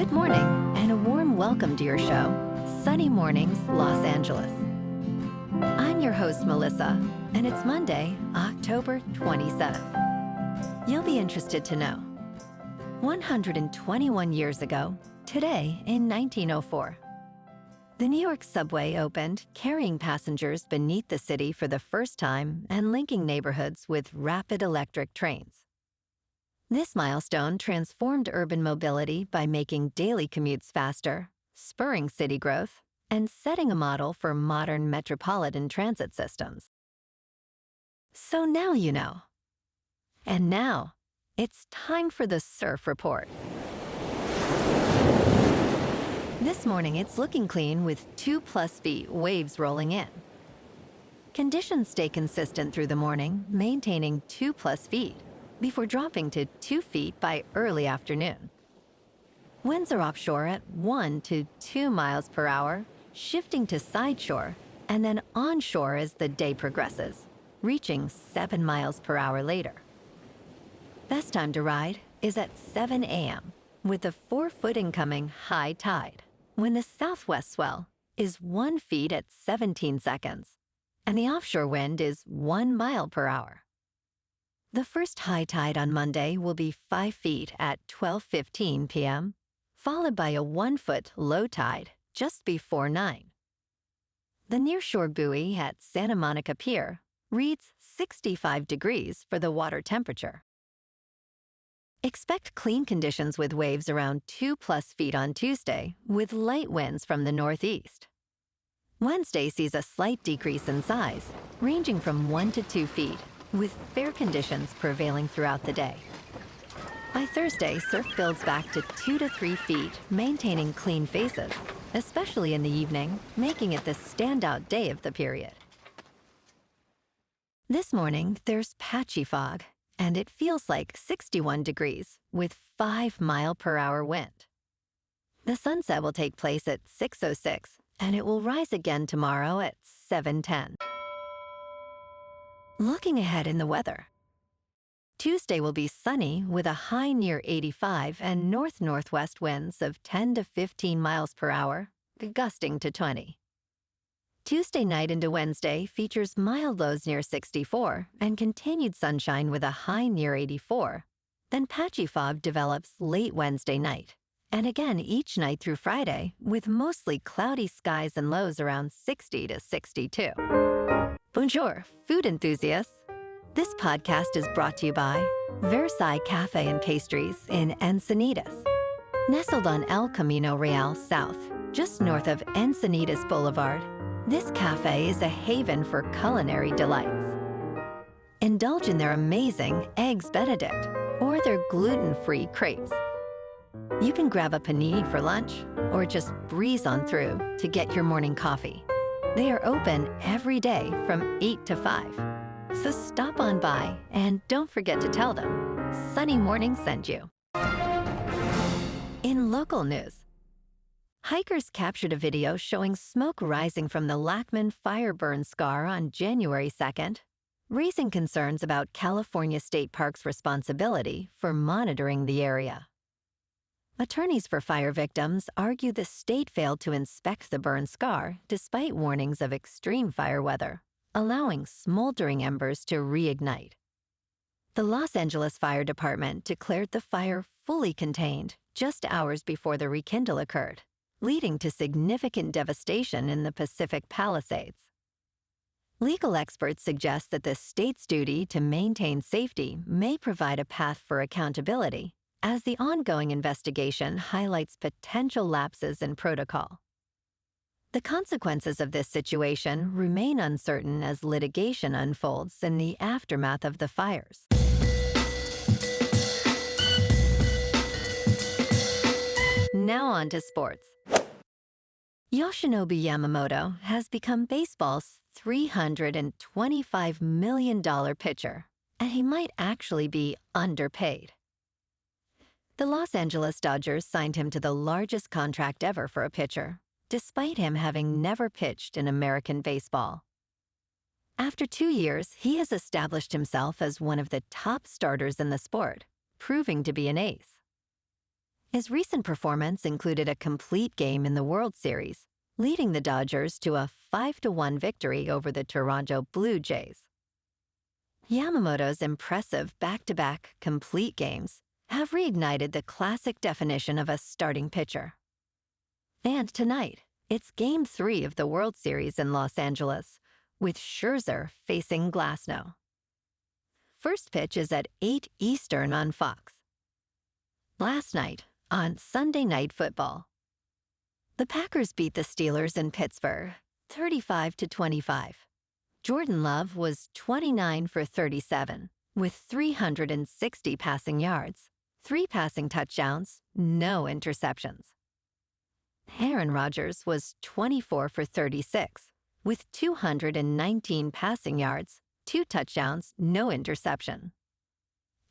Good morning, and a warm welcome to your show, Sunny Mornings, Los Angeles. I'm your host, Melissa, and it's Monday, October 27th. You'll be interested to know, 121 years ago, today in 1904, the New York subway opened, carrying passengers beneath the city for the first time and linking neighborhoods with rapid electric trains. This milestone transformed urban mobility by making daily commutes faster, spurring city growth, and setting a model for modern metropolitan transit systems. So now you know. And now, it's time for the Surf Report. This morning, it's looking clean with 2+ feet waves rolling in. Conditions stay consistent through the morning, maintaining 2+ feet, before dropping to 2 feet by early afternoon. Winds are offshore at 1 to 2 miles per hour, shifting to sideshore, and then onshore as the day progresses, reaching 7 miles per hour later. Best time to ride is at 7 a.m., with a 4-foot incoming high tide, when the southwest swell is 1 foot at 17 seconds, and the offshore wind is 1 mile per hour. The first high tide on Monday will be 5 feet at 12:15 p.m., followed by a 1-foot low tide just before 9. The nearshore buoy at Santa Monica Pier reads 65 degrees for the water temperature. Expect clean conditions with waves around 2+ feet on Tuesday, with light winds from the northeast. Wednesday sees a slight decrease in size, ranging from 1 to 2 feet, with fair conditions prevailing throughout the day. By Thursday, surf builds back to 2 to 3 feet, maintaining clean faces, especially in the evening, making it the standout day of the period. This morning, there's patchy fog, and it feels like 61 degrees with 5-mile-per-hour wind. The sunset will take place at 6:06, and it will rise again tomorrow at 7:10. Looking ahead in the weather. Tuesday will be sunny with a high near 85 and north-northwest winds of 10 to 15 miles per hour, gusting to 20. Tuesday night into Wednesday features mild lows near 64 and continued sunshine with a high near 84. Then patchy fog develops late Wednesday night, and again each night through Friday with mostly cloudy skies and lows around 60 to 62. Bonjour, food enthusiasts. This podcast is brought to you by Versailles Cafe and Pastries in Encinitas. Nestled on El Camino Real South, just north of Encinitas Boulevard, this cafe is a haven for culinary delights. Indulge in their amazing Eggs Benedict or their gluten-free crepes. You can grab a panini for lunch or just breeze on through to get your morning coffee. They are open every day from 8 to 5. So stop on by and don't forget to tell them Sunny Morning sent you. In local news, hikers captured a video showing smoke rising from the Lachman fire burn scar on January 2nd, raising concerns about California State Parks' responsibility for monitoring the area. Attorneys for fire victims argue the state failed to inspect the burn scar despite warnings of extreme fire weather, allowing smoldering embers to reignite. The Los Angeles Fire Department declared the fire fully contained just hours before the rekindle occurred, leading to significant devastation in the Pacific Palisades. Legal experts suggest that the state's duty to maintain safety may provide a path for accountability, as the ongoing investigation highlights potential lapses in protocol. The consequences of this situation remain uncertain as litigation unfolds in the aftermath of the fires. Now on to sports. Yoshinobu Yamamoto has become baseball's $325 million pitcher, and he might actually be underpaid. The Los Angeles Dodgers signed him to the largest contract ever for a pitcher, despite him having never pitched in American baseball. After 2 years, he has established himself as one of the top starters in the sport, proving to be an ace. His recent performance included a complete game in the World Series, leading the Dodgers to a 5-1 victory over the Toronto Blue Jays. Yamamoto's impressive back-to-back complete games have reignited the classic definition of a starting pitcher. And tonight, it's Game 3 of the World Series in Los Angeles, with Scherzer facing Glasnow. First pitch is at 8 Eastern on Fox. Last night, on Sunday Night Football, the Packers beat the Steelers in Pittsburgh, 35-25. Jordan Love was 29 for 37, with 360 passing yards, 3 passing touchdowns, no interceptions. Aaron Rodgers was 24 for 36, with 219 passing yards, 2 touchdowns, no interception.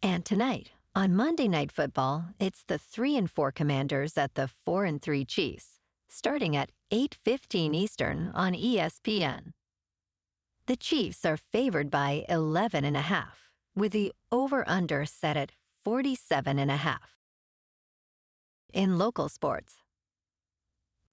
And tonight, on Monday Night Football, it's the 3-4 Commanders at the 4-3 Chiefs, starting at 8:15 Eastern on ESPN. The Chiefs are favored by 11.5, with the over-under set at 47.5. In local sports,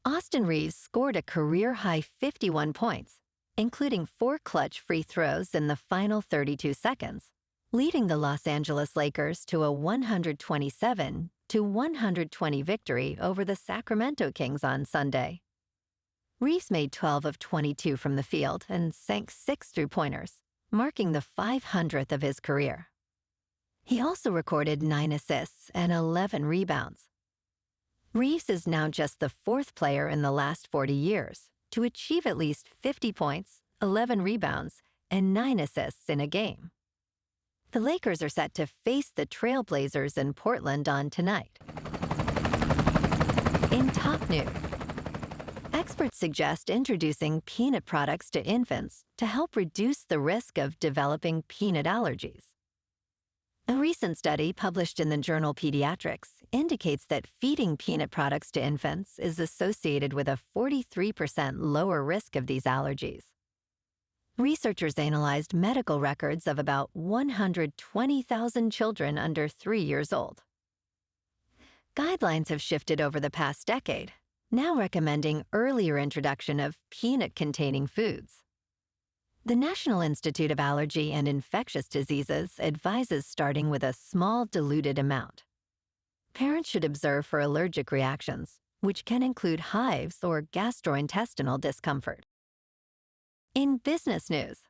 Austin Reeves scored a career-high 51 points, including 4 clutch free throws in the final 32 seconds, leading the Los Angeles Lakers to a 127-120 victory over the Sacramento Kings on Sunday. Reeves made 12 of 22 from the field and sank 6 three-pointers, marking the 500th of his career. He also recorded 9 assists and 11 rebounds. Reeves is now just the 4th player in the last 40 years to achieve at least 50 points, 11 rebounds, and 9 assists in a game. The Lakers are set to face the Trailblazers in Portland on tonight. In top news, experts suggest introducing peanut products to infants to help reduce the risk of developing peanut allergies. A recent study published in the journal Pediatrics indicates that feeding peanut products to infants is associated with a 43% lower risk of these allergies. Researchers analyzed medical records of about 120,000 children under 3 years old. Guidelines have shifted over the past decade, now recommending earlier introduction of peanut-containing foods. The National Institute of Allergy and Infectious Diseases advises starting with a small diluted amount. Parents should observe for allergic reactions, which can include hives or gastrointestinal discomfort. In business news,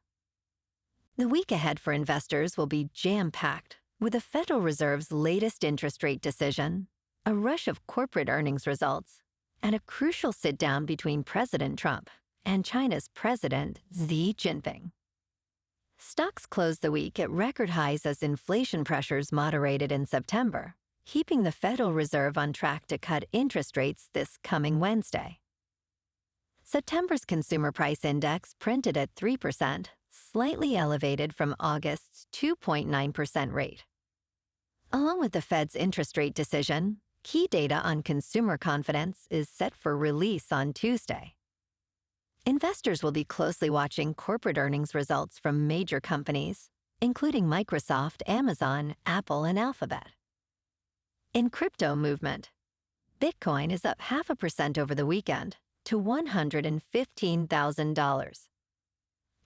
the week ahead for investors will be jam-packed with the Federal Reserve's latest interest rate decision, a rush of corporate earnings results, and a crucial sit-down between President Trump and China's President Xi Jinping. Stocks closed the week at record highs as inflation pressures moderated in September, keeping the Federal Reserve on track to cut interest rates this coming Wednesday. September's Consumer Price Index printed at 3%, slightly elevated from August's 2.9% rate. Along with the Fed's interest rate decision, key data on consumer confidence is set for release on Tuesday. Investors will be closely watching corporate earnings results from major companies, including Microsoft, Amazon, Apple, and Alphabet. In crypto movement, Bitcoin is up 0.5% over the weekend to $115,000.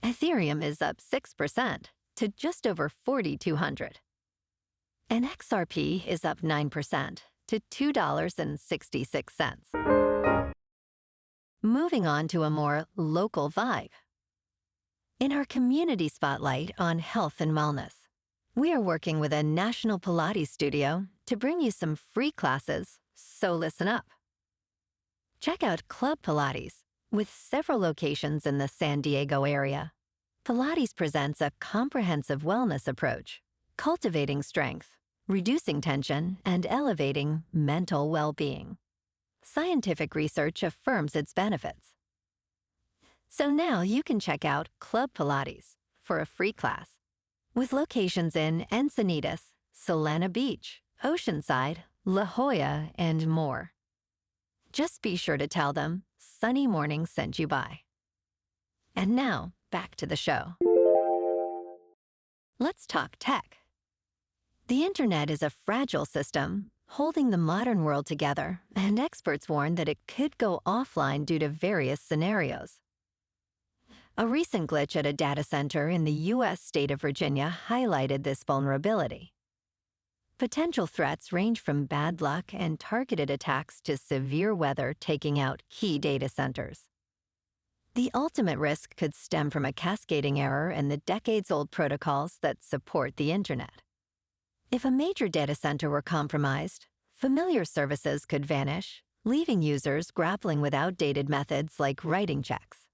Ethereum is up 6% to just over 4,200. And XRP is up 9% to $2.66. Moving on to a more local vibe. In our community spotlight on health and wellness, we are working with a national Pilates studio to bring you some free classes, so listen up. Check out Club Pilates, with several locations in the San Diego area. Pilates presents a comprehensive wellness approach, cultivating strength, reducing tension, and elevating mental well-being. Scientific research affirms its benefits. So now you can check out Club Pilates for a free class, with locations in Encinitas, Solana Beach, Oceanside, La Jolla, and more. Just be sure to tell them Sunny Morning sent you by. And now, back to the show. Let's talk tech. The internet is a fragile system, holding the modern world together, and experts warn that it could go offline due to various scenarios. A recent glitch at a data center in the U.S. state of Virginia highlighted this vulnerability. Potential threats range from bad luck and targeted attacks to severe weather taking out key data centers. The ultimate risk could stem from a cascading error in the decades-old protocols that support the Internet. If a major data center were compromised, familiar services could vanish, leaving users grappling with outdated methods like writing checks.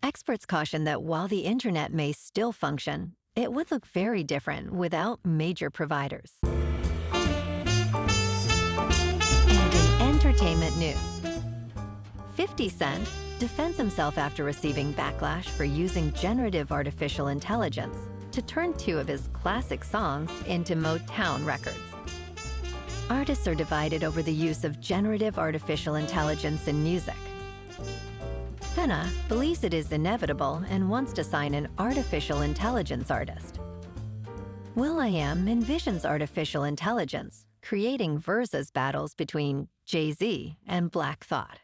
Experts caution that while the Internet may still function, it would look very different without major providers. And in entertainment news, 50 Cent defends himself after receiving backlash for using generative artificial intelligence to turn two of his classic songs into Motown records. Artists are divided over the use of generative artificial intelligence in music. Fenna believes it is inevitable and wants to sign an artificial intelligence artist. will.i.am envisions artificial intelligence creating versus battles between Jay-Z and Black Thought.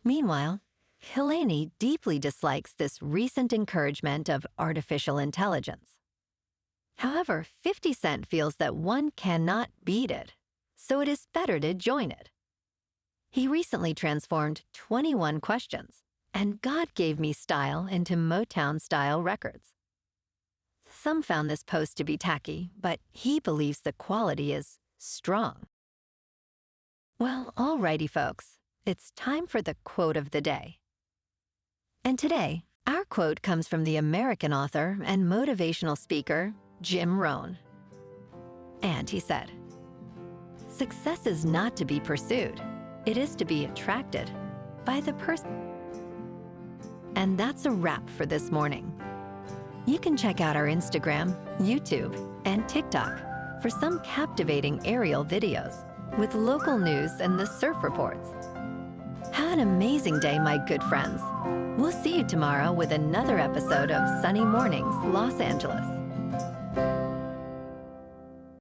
Meanwhile, Helene deeply dislikes this recent encouragement of artificial intelligence. However, 50 Cent feels that one cannot beat it, so it is better to join it. He recently transformed 21 questions, and God Gave Me Style into Motown-style records. Some found this post to be tacky, but he believes the quality is strong. Well, alrighty, folks. It's time for the quote of the day. And today, our quote comes from the American author and motivational speaker, Jim Rohn. And he said, "Success is not to be pursued. It is to be attracted by the person." And that's a wrap for this morning. You can check out our Instagram, YouTube, and TikTok for some captivating aerial videos with local news and the surf reports. Have an amazing day, my good friends. We'll see you tomorrow with another episode of Sunny Mornings, Los Angeles.